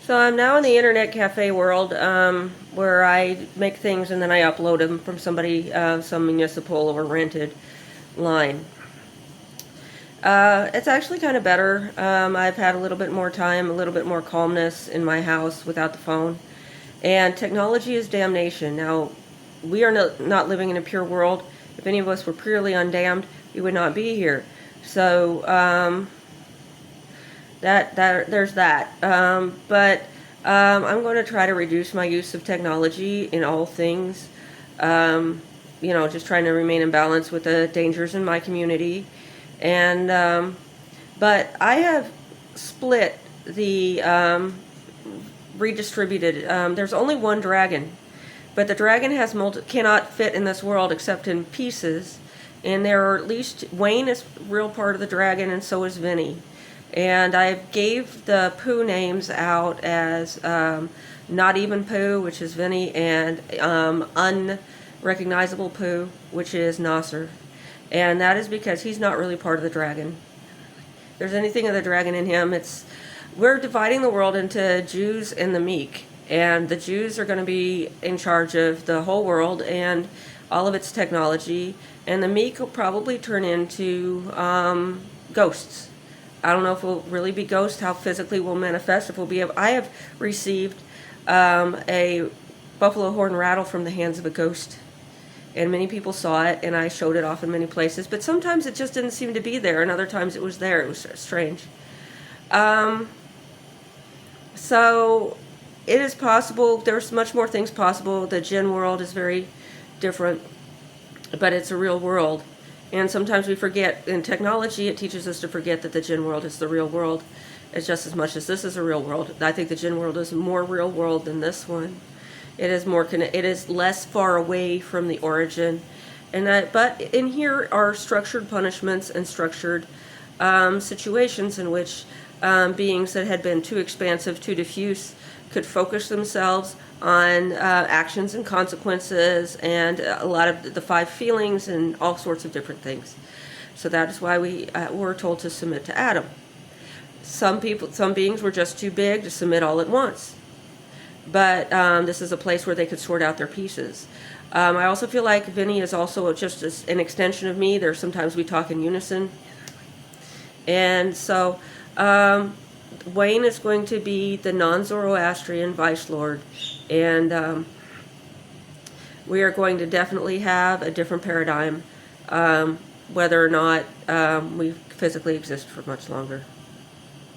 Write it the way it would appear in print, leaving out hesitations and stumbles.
So I'm now in the internet cafe world, where I make things and then I upload them from somebody, some municipal or rented line. It's actually kind of better. I've had a little bit more time, a little bit more calmness in my house without the phone. And technology is damnation. Now, we are not living in a pure world. If any of us were purely undamned, we would not be here. So, there's that. I'm going to try to reduce my use of technology in all things. Just trying to remain in balance with the dangers in my community. And but I have split the redistributed. There's only one dragon, but the dragon cannot fit in this world except in pieces. And there are at least Wayne is real part of the dragon, and so is Vinny. And I gave the poo names out as not even poo, which is Vinny, and unrecognizable poo, which is Nasser. And that is because he's not really part of the dragon. If there's anything of the dragon in him, we're dividing the world into Jews and the meek. And the Jews are going to be in charge of the whole world and all of its technology. And the meek will probably turn into ghosts. I don't know if we'll really be ghosts, how physically we'll manifest. I have received a buffalo horn rattle from the hands of a ghost. And many people saw it, and I showed it off in many places. But sometimes it just didn't seem to be there, and other times it was there. It was strange. So it is possible. There's much more things possible. The jinn world is very different, but it's a real world. And sometimes we forget, in technology, it teaches us to forget that the jinn world is the real world. It's just as much as this is a real world. I think the jinn world is more real world than this one. It is less far away from the origin. But in here are structured punishments and structured situations in which beings that had been too expansive, too diffuse, could focus themselves on actions and consequences and a lot of the 5 feelings and all sorts of different things. So that is why we were told to submit to Adam. Some beings were just too big to submit all at once. But this is a place where they could sort out their pieces. I also feel like Vinny is also just an extension of me. There's sometimes we talk in unison. And so Wayne is going to be the non-Zoroastrian Vice Lord, and we are going to definitely have a different paradigm, whether or not we physically exist for much longer.